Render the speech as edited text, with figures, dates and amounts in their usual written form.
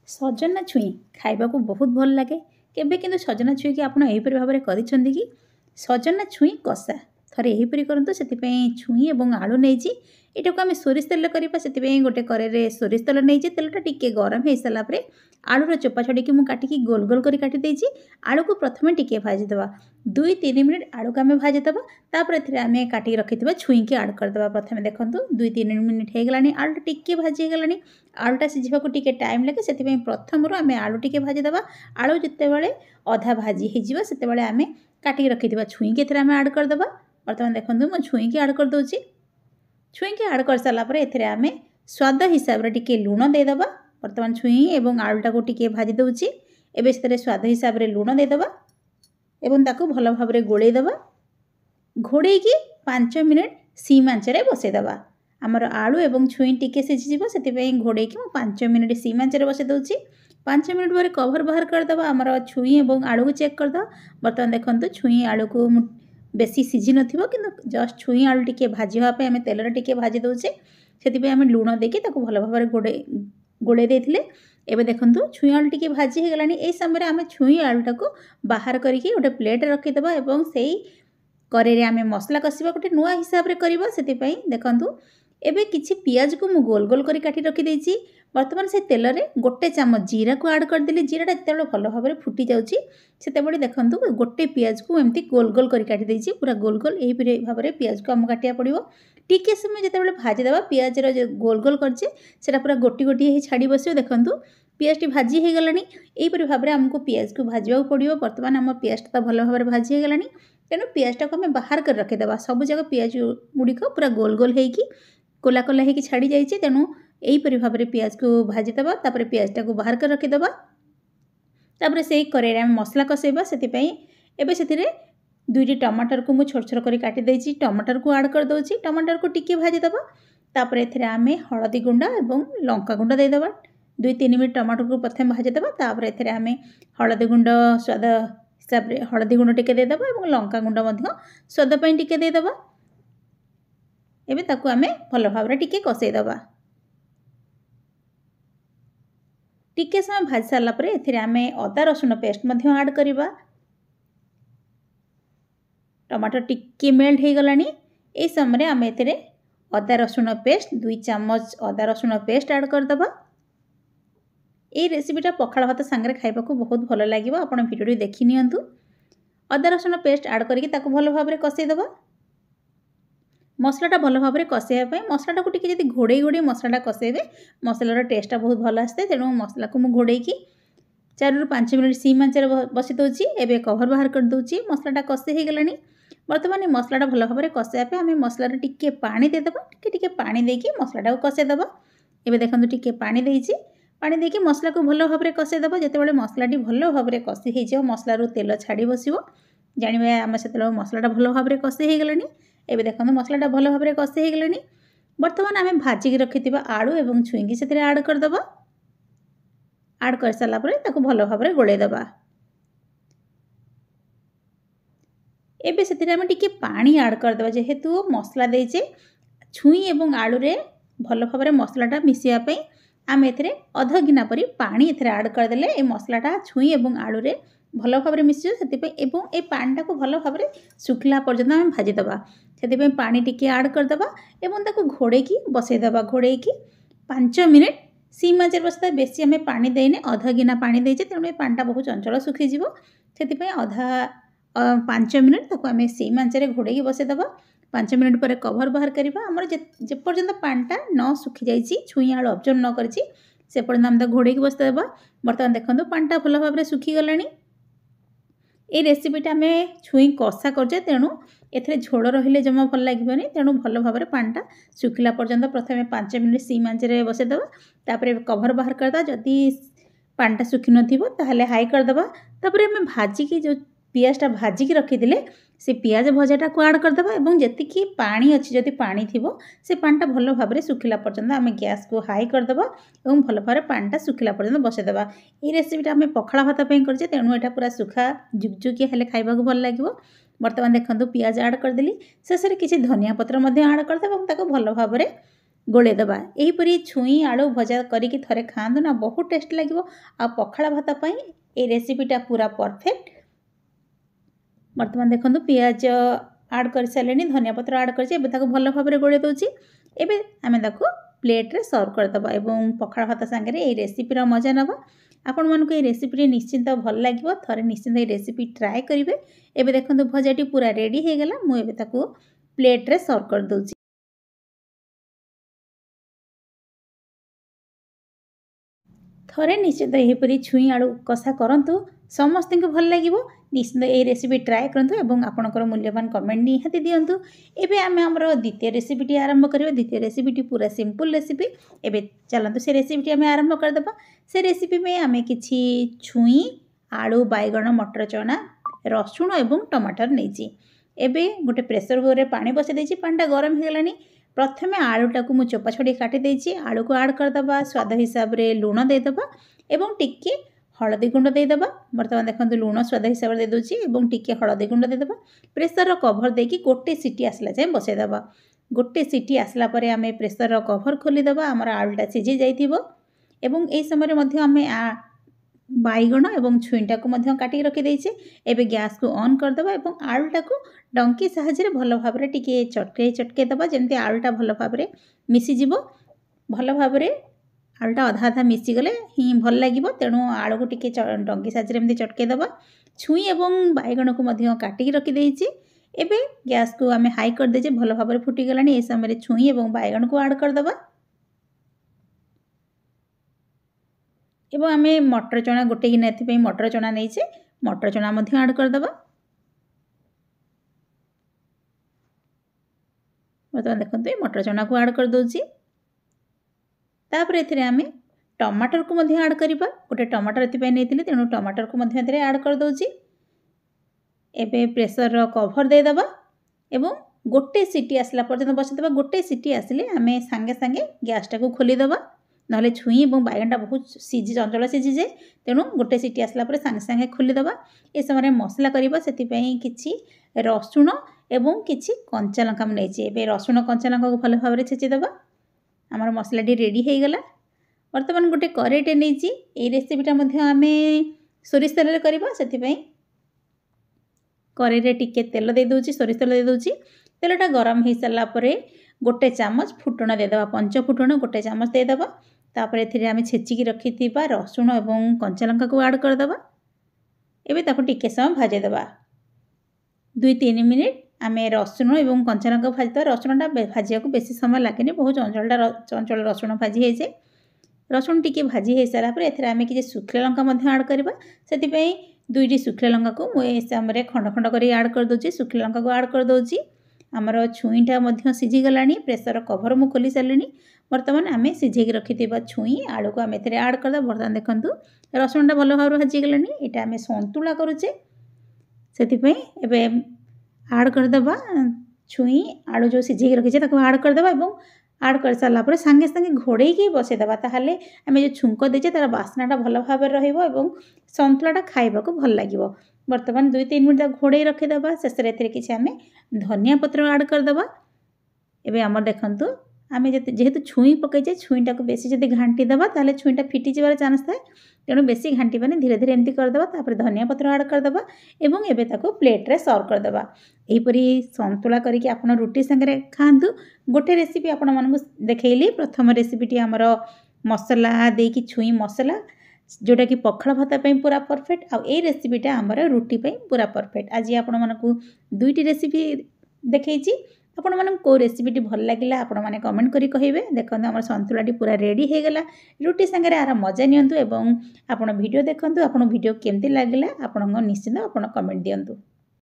सजना छुई खाइबा को बहुत भल लगे। केबे किंतु सजना छुई की आपण एहीपरि भाबरे करिसेंती कि सजना छुई कषा थरे एहीपरि करंतु। सेतिपई छुई एवं आलू नेइची एटाको आमे सोरिष तेल करबा। सेतिपई गोटे करेरे सोरिष तेल नेइची। तेलटा टिके गरम हे साला परे आलूर चोपा छडीकी मु काटिकी गोल गोल करी काटी देइची। आलू को प्रथमे टिके भाजी देबा 2-3 मिनिट आलू को आमे भाजी देबा। तापर एथिरे आमे काटी रखिथिबा छुई के ऐड कर देबा। प्रथमे देखंतु 2-3 मिनिट हे गलानी आलू टिके भाजी हे गलानी। आलूटा सिझिबाकू टिके टाइम लागे सेतिपई प्रथमरु आमे आलू टिके भाजी देबा। आलू जेतेबेले अधा भाजी हे जिवो सेतेबेले आमे काटी रखिथिबा छुई के एथिरे आमे ऐड कर देबा। वर्तमान देखंतु मु छुई के ऐड कर दोची। छुई के ऐड कर साला परे एथिरे आमे स्वाद हिसाब रे टिके लूण दे देबा। वर्तमान छुई एवं आलूटा को टिके भाजी दोची। एबे सेतरे स्वाद हिसाब रे लूण दे देबा एवं ताकू भल भाबरे गोळेई देबा। घोड़ेई की 5 मिनिट सीम आंच रे बसै देबा। आमर आलू एवं छुई टिके सिझी जिवो सेतिपई घोड़ेई की मु 5 मिनिट सीम आंच रे बसै दोची। 5 मिनिट ପରେ कवर बाहर कर दबा। आमर छुई एवं आलू को चेक कर दबा। वर्तमान देखंतु छुई आलू को बेसी सिझी नथिबो किंतु जस्ट छुई आलू टिके भाजी होआ पे आमे तेल रे टिके भाजी दोचे। सेतिपई आमे लूण देकी ताकू भल भाबरे गोड़े देथिले। एबे देखंतु छुई आलू टिके भाजी हे गलानी। ए समय रे आमे छुई आलूटा को बाहर करिकी गोटे प्लेट रे रखि देबा एवं सेही करेरे आमे मसला कसिबा गोटे नुआ हिसाब रे करिबा। सेतिपई देखंतु एबे किछि पियाज को मु गोल गोल करी काटी रखि देइची। वर्तमान से तेल रे गोटे चामच जीरा को ऐड कर देली। जीराटा जेतेबेले भल भाबरे फुटी जाउची सेतेबेले देखंतु गोटे पियाज को एमती गोल गोल करी काटी देइची। पूरा गोल गोल एही भाबरे पियाज को हम काटिया पड़िबो। टिके समय जेतेबेले भाजी देबा पियाज रो जे गोल गोल करचे सेटा पूरा गोटी गोटी हे छाडी बसियो। देखंतु पियाज टी भाजी हे गलानी। एही भाबरे हमको पियाज को भाजीबा पड़िबो। वर्तमान हम पियाज ता भल भाबरे भाजी हे गलानी। तेणु पियाजटा को हमें बाहर कर रखिदेबा। सब जगह पियाज गुड़िक पूरा गोल गोल होइकी कोला कोला होइकी छाड़ी जाइए। तेणु यहीपरि भाव में पियाज को भाजी देबा। तापर पियाजटा को बाहर कर रखिदेबा। तापर से करेरे आम मसला कसेबा। सेतिपई एबे सेतिरे 2टी टमाटर को मु छोट छोट करी काटी देइची। टमाटर को ऐड कर दोची। टमाटर को टिके भाजी देबा। तापर एथिरे आमे हळदी गुंडा एवं लंका गुंडा दे देबा। 2-3 मिनिट टमाटर को प्रथम भाजी देबा। तापर एथिरे आमे हळदी गुंडा स्वाद हिसाब रे हळदी गुंड टिके दे देबा एवं लंका गुंड मध्य स्वाद पई टिके दे देबा। एबे ताकू आमे भल भाव रे टिके कसेई देबा। टिके समय भाजी सारला परे एथिरे आमे अदा रसुण पेस्ट मध्य ऐड करिबा। टमाटर टिके मेल्ट हे गलानी। ए समय रे आमे एथिरे अदा रसुण पेस्ट 2 चम्मच अदा रसुण पेस्ट ऐड कर देबा। ए रेसिपीटा पखाळ भात संगे खाइबा को बहुत भल लागिबो। आपण वीडियो देखि नियंतु। अदा रसुण पेस्ट ऐड करिकि ताकू भल भाव रे कसेई देबा। मसलाटा भल भाव में कसेया पाई मसलाटा को टिके जदि घोड़े घोड़े मसलाटा कसेबे मसलार टेस्टा बहुत भल आसते। तेणु मसला को मु घोड़ेकी 4-5 मिनिट सीम आंच रे बसी दोची। एबे कवर बाहर कर दोची। मसलाटा कसे हे गलानी। वर्तमान मसलाटा भल भाव में कसेया पे आमे मसलार टिके पानी दे देबा। टिके पानी देकी मसलाटा को कसे देबा। एबे देखंतु टिके पानी देइची। पानी देकी मसला को भल भाव में कसे देबा। जेतेबेले मसलाटी भल भाव में कसी हे जे मसलारू तेल छाड़ी बसिबो जानिबा आमे सेतेबेले मसलाटा भल भाव में कसे हे गलानी। एबे देखंतु मसलाटा भल भाव में कसे हे गलानी। वर्तमान आमे भाजी के रखिथिबा आलू एवं छुईंगी सेतिरे ऐड कर देबा। ऐड कर साला परे ताकू भल भाव में गोळे देबा। एबे सेतिरे आमे टिके पानी ऐड कर देबा। जेहेतु मसला देइचे छुई एवं आलू रे भल भाव में मसलाटा मिसिया पई आमे एथिरे अध गिना परी पानी एथिरे ऐड कर देले ए मसलाटा छुई एवं आलू रे भल भाव में मिसियो। सेतिपई एवं ए पानीटा को भल भाव में सुखला पर्यंत आमे भाजी देबा। सेतिपई पानी टिके ऐड कर देबा एवं ताकू घोड़ेकी बसै देबा। घोड़ेकी 5 मिनिट सीम आंच रे बसता। बेसी आमे पानी देइने अध गिना पानी देइचे। तेणु ए पानीटा बहुत चंचल सुखी जिवो। सेतिपई 5 मिनिट ताकू आमे सीम आंच रे घोड़ेकी बसै देबा। 5 मिनिट पर कवर बाहर करिबा। हमर जे पर्यंत पानीटा न सुखी जाइची छुई आलू ऑब्जर्व न करची से पर्यंत आमे घोड़ेकी बसै देबा। वर्तमान देखंतु पानीटा भल भाव में सुखी गलानी। ए रेसिपीटा आमे छुई कषा करजे। तेणु एथिरे झोल रहिले जमा भल लागिबनी। तेणु भल भाव में पानीटा सुखिला पर्यंत प्रथमे 5 मिनिट सीम आंच रे बसै देबा। तापर कवर बाहर कर देबा। जदि पानीटा सुखी नथिबो ताहले हाई कर देबा। तापर आमे भाजी की जो पियाजटा भाजी की रखिदिले से पियाज भजाटा को ऐड कर देबा एवं जेतिकी पानी अछि जदि पानी थिबो से पानीटा भल भाव में सुखिला पर्यंत आमे गैस को हाई कर देबा एवं भल भाव में पानीटा सुखिला पर्यंत बसै देबा। ए रेसिपीटा आमे पखाळ भात पई करजे। तेणु एटा पूरा सुखा जुकजुकिया हेले खाइबा को भल लागिबो। वर्तमान देखंतु पियाज ऐड कर देली। शेष रे किछि धनिया पत्र मध्ये ऐड कर देबा एवं ताको भल भाव में ଗୋଳେଇଦେବା। ଏହିପରି ଛୁଇଁ ଆଳୁ ଭଜା କରିକି ଥରେ ଖାଆନ୍ତୁ ନା, ବହୁତ ଟେଷ୍ଟ ଲାଗିବ। ଆଉ ପଖାଳ ଭାତ ପାଇଁ এই ରେସିପିଟା ପୁରା ପରଫେକ୍ଟ। ବର୍ତ୍ତମାନ ଦେଖନ୍ତୁ ପିଆଜ ଆଡ଼୍ କରିସାରିଲେଣି, ଧନିଆ ପତ୍ର ଆଡ଼୍ କରିଛି। ଏବେ ତାକୁ ଭଲ ଭାବରେ ଗୋଳେଇ ଦେଉଛି। ଏବେ ଆମେ ତାକୁ ପ୍ଲେଟ୍ରେ ସର୍ଭ କରିଦେବା ଏବଂ ପଖାଳ ଭାତ ସାଙ୍ଗରେ এই ରେସିପିର ମଜା ନେବା। ଆପଣମାନଙ୍କୁ এই ରେସିପିଟି ନିଶ୍ଚିନ୍ତ ଭଲ ଲାଗିବ। ଥରେ ନିଶ୍ଚିନ୍ତ এই ରେସିପି ଟ୍ରାଏ କରିବେ। ଏବେ ଦେଖନ୍ତୁ ଭଜାଟି ପୁରା ରେଡ଼ି ହେଇଗଲା। ମୁଁ ଏବେ ତାକୁ ପ୍ଲେଟ୍ରେ ସର୍ଭ କରିଦେଉଛି। ଥରେ ନିଶ୍ଚିତ ଏହିପରି ଛୁଇଁ ଆଳୁ କଷା କରନ୍ତୁ, ସମସ୍ତଙ୍କୁ ଭଲ ଲାଗିବ। ନିଶ୍ଚିତ এই ରେସିପି ଟ୍ରାଏ କରନ୍ତୁ ଏବଂ ଆପଣଙ୍କର ମୂଲ୍ୟବାନ କମେଣ୍ଟ ନିହାତି ଦିଅନ୍ତୁ। ଏବେ ଆମେ ଆମର ଦ୍ୱିତୀୟ ରେସିପିଟି ଆରମ୍ଭ କରିବା। ଦ୍ୱିତୀୟ ରେସିପିଟି ପୁରା ସିମ୍ପଲ୍ ରେସିପି। ଏବେ ଚାଲନ୍ତୁ ସେ ରେସିପିଟି ଆମେ ଆରମ୍ଭ କରିଦେବା। ସେ ରେସିପି ପାଇଁ ଆମେ କିଛି ଛୁଇଁ, ଆଳୁ, ବାଇଗଣ, ମଟର ଚଣା, ରସୁଣ ଏବଂ ଟମାଟର ନେଇଛି। ଏବେ ଗୋଟେ ପ୍ରେସର କୁକରରେ ପାଣି ବସାଇ ଦେଇଛି। ପାଣିଟା ଗରମ ହେଇଗଲାଣି। ପ୍ରଥମେ ଆଳୁଟାକୁ ମୁଁ ଚୋପା ଛଡ଼େଇ କାଟି ଦେଇଛି। ଆଳୁକୁ ଆଡ଼୍ କରିଦେବା। ସ୍ୱାଦ ହିସାବରେ ଲୁଣ ଦେଇଦେବା ଏବଂ ଟିକିଏ ହଳଦୀ ଗୁଣ୍ଡ ଦେଇଦେବା। ବର୍ତ୍ତମାନ ଦେଖନ୍ତୁ ଲୁଣ ସ୍ୱାଦ ହିସାବରେ ଦେଇଦେଉଛି ଏବଂ ଟିକିଏ ହଳଦୀ ଗୁଣ୍ଡ ଦେଇଦେବା। ପ୍ରେସରର କଭର ଦେଇକି ଗୋଟେ ସିଟି ଆସିଲା ଯାଏଁ ବସାଇଦେବା। ଗୋଟେ ସିଟି ଆସିଲା ପରେ ଆମେ ପ୍ରେସରର କଭର ଖୋଲିଦେବା। ଆମର ଆଳୁଟା ସିଝି ଯାଇଥିବ ଏବଂ ଏହି ସମୟରେ ମଧ୍ୟ ଆମେ ବାଇଗଣ ଏବଂ ଛୁଇଁଟାକୁ ମଧ୍ୟ କାଟିକି ରଖିଦେଇଛେ। ଏବେ ଗ୍ୟାସ୍କୁ ଅନ୍ କରିଦେବା ଏବଂ ଆଳୁଟାକୁ ଡଙ୍କି ସାହାଯ୍ୟରେ ଭଲ ଭାବରେ ଟିକିଏ ଚଟକେଇ ଦେବା, ଯେମିତି ଆଳୁଟା ଭଲ ଭାବରେ ମିଶିଯିବ। ଭଲ ଭାବରେ ଆଳୁଟା ଅଧା ଅଧା ମିଶିଗଲେ ହିଁ ଭଲ ଲାଗିବ। ତେଣୁ ଆଳୁକୁ ଟିକିଏ ଡଙ୍କି ସାହାଯ୍ୟରେ ଏମିତି ଚଟକେଇ ଦେବା। ଛୁଇଁ ଏବଂ ବାଇଗଣକୁ ମଧ୍ୟ କାଟିକି ରଖିଦେଇଛି। ଏବେ ଗ୍ୟାସ୍କୁ ଆମେ ହାଇ କରିଦେଇଛେ। ଭଲ ଭାବରେ ଫୁଟିଗଲାଣି। ଏହି ସମୟରେ ଛୁଇଁ ଏବଂ ବାଇଗଣକୁ ଆଡ଼୍ କରିଦେବା ଏବଂ ଆମେ ମଟର ଚଣା ଗୋଟେ ଗିନା ଏଥିପାଇଁ ମଟର ଚଣା ନେଇଛେ। ମଟର ଚଣା ମଧ୍ୟ ଆଡ଼୍ କରିଦେବା। ବର୍ତ୍ତମାନ ଦେଖନ୍ତୁ ଏ ମଟର ଚଣାକୁ ଆଡ଼୍ କରିଦେଉଛି। ତାପରେ ଏଥିରେ ଆମେ ଟମାଟରକୁ ମଧ୍ୟ ଆଡ଼୍ କରିବା। ଗୋଟେ ଟମାଟର ଏଥିପାଇଁ ନେଇଥିଲି, ତେଣୁ ଟମାଟରକୁ ମଧ୍ୟ ଏଥିରେ ଆଡ଼୍ କରିଦେଉଛି। ଏବେ ପ୍ରେସରର କଭର ଦେଇଦେବା ଏବଂ ଗୋଟେ ସିଟି ଆସିଲା ପର୍ଯ୍ୟନ୍ତ ବସାଇଦେବା। ଗୋଟେ ସିଟି ଆସିଲେ ଆମେ ସାଙ୍ଗେ ସାଙ୍ଗେ ଗ୍ୟାସ୍ଟାକୁ ଖୋଲିଦେବା, ନହେଲେ ଛୁଇଁ ଏବଂ ବାଇଗଣଟା ବହୁତ ଚଞ୍ଚଳ ସିଝିଯାଏ। ତେଣୁ ଗୋଟେ ସିଟି ଆସିଲା ପରେ ସାଙ୍ଗେ ସାଙ୍ଗେ ଖୋଲିଦେବା। ଏ ସମୟରେ ମସଲା କରିବା, ସେଥିପାଇଁ କିଛି ରସୁଣ ଏବଂ କିଛି କଞ୍ଚା ଲଙ୍କା ମୁଁ ନେଇଛି। ଏବେ ରସୁଣ କଞ୍ଚା ଲଙ୍କାକୁ ଭଲ ଭାବରେ ଛେଚିଦେବା। ଆମର ମସଲାଟି ରେଡ଼ି ହେଇଗଲା। ବର୍ତ୍ତମାନ ଗୋଟେ କରେଇଟେ ନେଇଛି। এই ରେସିପିଟା ମଧ୍ୟ ଆମେ ସୋରିଷ ତେଲରେ କରିବା, ସେଥିପାଇଁ କରେଇରେ ଟିକେ ତେଲ ଦେଇଦେଉଛି, ସୋରିଷ ତେଲ ଦେଇଦେଉଛି। ତେଲଟା ଗରମ ହେଇସାରିଲା ପରେ ଗୋଟେ ଚାମଚ ଫୁଟଣ ଦେଇଦେବା। ପଞ୍ଚ ଫୁଟଣ ଗୋଟେ ଚାମଚ ଦେଇଦେବା। ତାପରେ ଏଥିରେ ଆମେ ଛେଚିକି ରଖିଥିବା ରସୁଣ ଏବଂ କଞ୍ଚା ଲଙ୍କାକୁ ଆଡ଼୍ କରିଦେବା। ଏବେ ତାକୁ ଟିକେ ସମୟ ଭାଜିଦେବା। 2-3 ମିନିଟ୍ ଆମେ ରସୁଣ ଏବଂ କଞ୍ଚା ଲଙ୍କା ଭାଜିଦେବା। ରସୁଣଟା ଭାଜିବାକୁ ବେଶୀ ସମୟ ଲାଗେନି, ବହୁତ ଚଞ୍ଚଳ ରସୁଣ ଭାଜି ହେଇଯାଏ। ରସୁଣ ଟିକେ ଭାଜି ହେଇସାରିଲା ପରେ ଏଥିରେ ଆମେ କିଛି ଶୁଖିଲା ଲଙ୍କା ମଧ୍ୟ ଆଡ଼୍ କରିବା। ସେଥିପାଇଁ 2ଟି ଶୁଖିଲା ଲଙ୍କାକୁ ମୁଁ ଏ ସମୟରେ ଖଣ୍ଡ ଖଣ୍ଡ କରି ଆଡ଼୍ କରିଦେଉଛି। ଶୁଖିଲା ଲଙ୍କାକୁ ଆଡ଼୍ କରିଦେଉଛି। ଆମର ଛୁଇଁଟା ମଧ୍ୟ ସିଝିଗଲାଣି। ପ୍ରେସର କଭର ମୁଁ ଖୋଲି ସାରିଲିଣି। ବର୍ତ୍ତମାନ ଆମେ ସିଝେଇକି ରଖିଥିବା ଛୁଇଁ ଆଳୁକୁ ଆମେ ଏଥିରେ ଆଡ଼୍ କରିଦେବା। ବର୍ତ୍ତମାନ ଦେଖନ୍ତୁ ରସୁଣଟା ଭଲ ଭାବରେ ଭାଜିଗଲାଣି। ଏଇଟା ଆମେ ସନ୍ତୁଳା କରୁଛେ, ସେଥିପାଇଁ ଏବେ ଆଡ଼୍ କରିଦେବା। ଛୁଇଁ ଆଳୁ ଯେଉଁ ସିଝେଇକି ରଖିଛେ ତାକୁ ଆଡ଼୍ କରିଦେବା ଏବଂ ଆଡ଼୍ କରିସାରିଲା ପରେ ସାଙ୍ଗେ ସାଙ୍ଗେ ଘୋଡ଼େଇକି ବସାଇଦେବା। ତାହେଲେ ଆମେ ଯେଉଁ ଛୁଙ୍କ ଦେଇଛେ ତା'ର ବାସ୍ନାଟା ଭଲ ଭାବରେ ରହିବ ଏବଂ ସନ୍ତୁଳାଟା ଖାଇବାକୁ ଭଲ ଲାଗିବ। ବର୍ତ୍ତମାନ 2-3 ମିନିଟ୍ ତାକୁ ଘୋଡ଼େଇ ରଖିଦେବା। ଶେଷରେ ଏଥିରେ କିଛି ଆମେ ଧନିଆ ପତ୍ର ଆଡ଼୍ କରିଦେବା। ଏବେ ଆମର ଦେଖନ୍ତୁ ଆମେ ଯେହେତୁ ଛୁଇଁ ପକାଇଛେ, ଛୁଇଁଟାକୁ ବେଶୀ ଯଦି ଘାଣ୍ଟି ଦେବା ତାହେଲେ ଛୁଇଁଟା ଫିଟିଯିବାର ଚାନ୍ସ ଥାଏ। ତେଣୁ ବେଶୀ ଘାଣ୍ଟିବାନି, ଧୀରେ ଧୀରେ ଏମିତି କରିଦେବା। ତାପରେ ଧନିଆ ପତ୍ର ଆଡ଼୍ କରିଦେବା ଏବଂ ଏବେ ତାକୁ ପ୍ଲେଟ୍ରେ ସର୍ଭ କରିଦେବା। ଏହିପରି ସନ୍ତୁଳା କରିକି ଆପଣ ରୁଟି ସାଙ୍ଗରେ ଖାଆନ୍ତୁ। ଗୋଟେ ରେସିପି ଆପଣମାନଙ୍କୁ ଦେଖେଇଲି। ପ୍ରଥମ ରେସିପିଟି ଆମର ମସଲା ଦେଇକି ଛୁଇଁ ମସଲା, ଯେଉଁଟାକି ପଖାଳ ଭାତ ପାଇଁ ପୁରା ପରଫେକ୍ଟ। ଆଉ ଏଇ ରେସିପିଟା ଆମର ରୁଟି ପାଇଁ ପୁରା ପରଫେକ୍ଟ। ଆଜି ଆପଣମାନଙ୍କୁ 2ଟି ରେସିପି ଦେଖେଇଛି। ଆପଣମାନଙ୍କୁ କେଉଁ ରେସିପିଟି ଭଲ ଲାଗିଲା ଆପଣମାନେ କମେଣ୍ଟ କରି କହିବେ। ଦେଖନ୍ତୁ ଆମର ସନ୍ତୁଳାଟି ପୁରା ରେଡ଼ି ହେଇଗଲା। ରୁଟି ସାଙ୍ଗରେ ଆର ମଜା ନିଅନ୍ତୁ ଏବଂ ଆପଣ ଭିଡ଼ିଓ ଦେଖନ୍ତୁ। ଆପଣଙ୍କୁ ଭିଡ଼ିଓ କେମିତି ଲାଗିଲା ଆପଣଙ୍କ ନିଶ୍ଚିନ୍ତ ଆପଣ କମେଣ୍ଟ ଦିଅନ୍ତୁ।